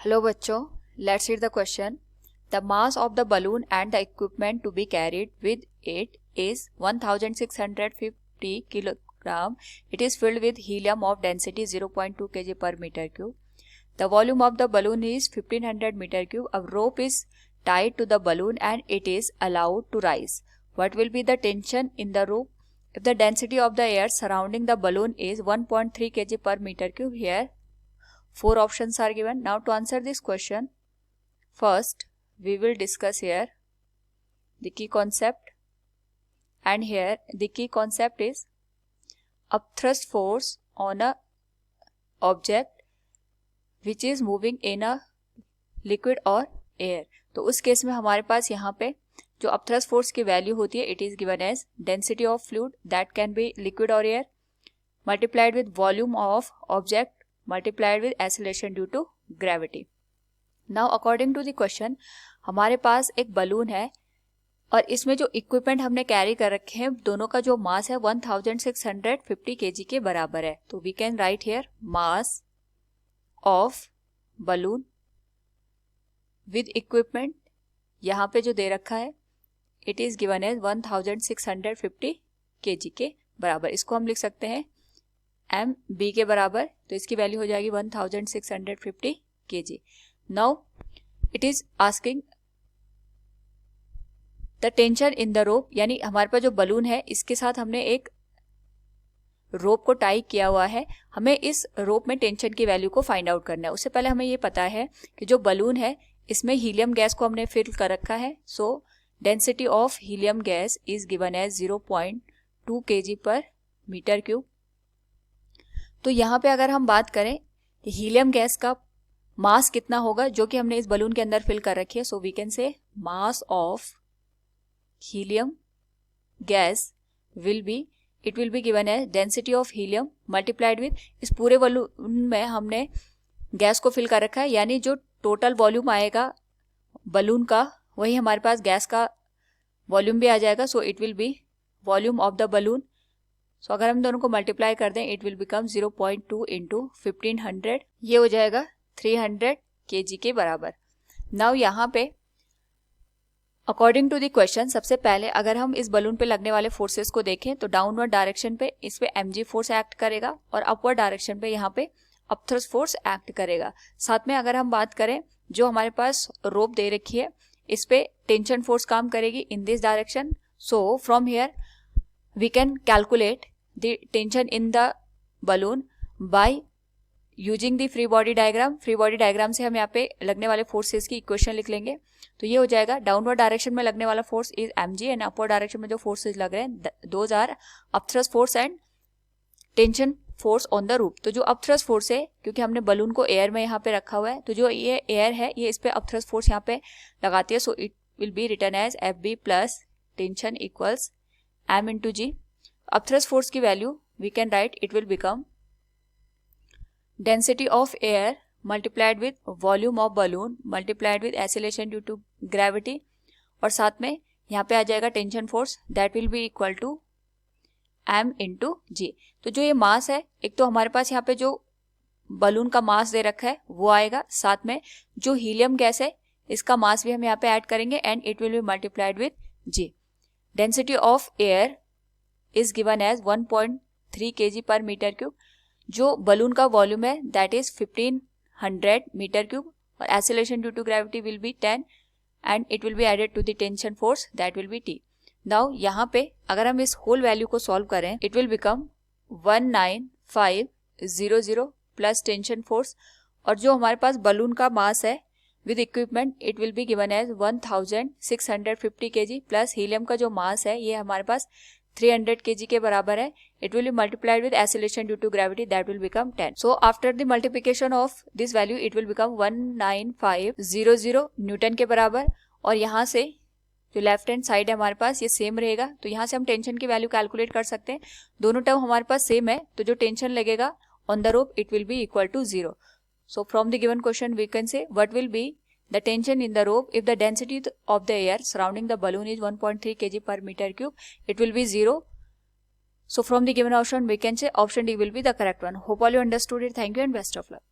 Hello बच्चों, let's read the question. The mass of the balloon and the equipment to be carried with it is 1650 kilogram. It is filled with helium of density 0.2 kg per meter cube. The volume of the balloon is 1500 meter cube. A rope is tied to the balloon and it is allowed to rise. What will be the tension in the rope? If the density of the air surrounding the balloon is 1.3 kg per meter cube, here 4 options are given. Now to answer this question, first we will discuss here the key concept, and here the key concept is upthrust force on a object which is moving in a liquid or air. तो उस case में हमारे पास यहाँ पे जो upthrust force की value होती है, it is given as density of fluid that can be liquid और air multiplied with volume of object multiplied with acceleration due to gravity. Now according to the question, हमारे पास एक balloon है और इसमें जो इक्विपमेंट हमने कैरी कर रखे हैं दोनों का जो मास है 1650 kg के बराबर है. तो we can write here mass of balloon with equipment, यहाँ पे जो दे रखा है it is given as 1650 kg के बराबर. इसको हम लिख सकते हैं एम बी के बराबर, तो इसकी वैल्यू हो जाएगी 1650 kg. Now it is asking the tension in the rope, यानी हमारे पास जो बलून है इसके साथ हमने एक रोप को टाई किया हुआ है. हमें इस रोप में टेंशन की वैल्यू को फाइंड आउट करना है. उससे पहले हमें ये पता है कि जो बलून है इसमें हीलियम गैस को हमने फिल कर रखा है. So density of helium gas is given as 0.2 kg per metre cube. तो यहाँ पे अगर हम बात करें हीलियम गैस का मास कितना होगा जो कि हमने इस बलून के अंदर फिल कर रखी है, सो we can say mass of helium gas will be given as density of helium multiplied with, इस पूरे बलून में हमने गैस को फिल कर रखा है, यानी जो टोटल वॉल्यूम आएगा बलून का वही हमारे पास गैस का वॉल्यूम भी आ जाएगा. So it will be volume of the balloon. So अगर हम दोनों को मल्टीप्लाई कर दें इट विल बिकम 0.2 इंटू 1500, ये हो जाएगा 300 kg के बराबर. नाउ यहाँ पे अकॉर्डिंग टू द क्वेश्चन सबसे पहले अगर हम इस बलून पे लगने वाले फोर्सेस को देखें तो डाउनवर्ड डायरेक्शन पे इस पे mg फोर्स एक्ट करेगा और अपवर्ड डायरेक्शन पे यहाँ पे अपथ्रस्ट फोर्स एक्ट करेगा. साथ में अगर हम बात करें जो हमारे पास रोप दे रखी है इस पे टेंशन फोर्स काम करेगी in this direction. So from here we can calculate the tension in the balloon by using the free body diagram. free body diagram से हम यहाँ पे लगने वाले फोर्सेस की इक्वेशन लिख लेंगे. तो ये हो जाएगा डाउनवर्ड डायरेक्शन में लगने वाला force is mg and upward direction में जो फोर्सेस लग रहे हैं those are upthrust force and tension force on the rope. तो जो अपथ्रस्ट फोर्स है क्योंकि हमने बलून को एयर में यहाँ पे रखा हुआ है तो जो ये एयर है ये इस पे अपथ्रस्ट फोर्स यहाँ पे लगाती है. So it will be written as FB plus tension equals m into g. Upthrust force की value we can write it will become density of air multiplied with volume of balloon multiplied with acceleration due to gravity, और साथ में यहाँ पे आ जाएगा tension force that will be equal to m into g. तो जो ये मास है एक तो हमारे पास यहाँ पे जो बलून का मास दे रखा है वो आएगा, साथ में जो हीलियम गैस है इसका मास भी हम यहाँ पे ऐड करेंगे and it will be multiplied with g. Density of air is given as 1.3 kg per meter cube. जो बलून का वॉल्यूम है दैट इज 1500 मीटर क्यूब और acceleration due to gravity will be 10 and it will be added to the tension force that will be T. Now यहाँ पे अगर हम इस whole value को सॉल्व करें it will become 19500 plus tension force, और जो हमारे पास बलून का मास है with equipment it will be given as 1650 kg plus helium का जो मास है ये हमारे पास 300 kg के बराबर है. It will be multiplied with acceleration due to gravity that will become 10. So after the multiplication of this value it will become 19500 newton के बराबर, और यहाँ से जो लेफ्ट हैंड साइड है हमारे पास ये सेम रहेगा. तो यहाँ से हम टेंशन की वैल्यू कैलकुलेट कर सकते हैं. दोनों टर्म हमारे पास सेम है तो जो टेंशन लगेगा on the rope it will be equal to 0. So from the given question we can say what will be the tension in the rope if the density of the air surrounding the balloon is 1.3 kg per meter cube, it will be 0. So from the given option we can say option D will be the correct one. Hope all you understood it. Thank you and best of luck.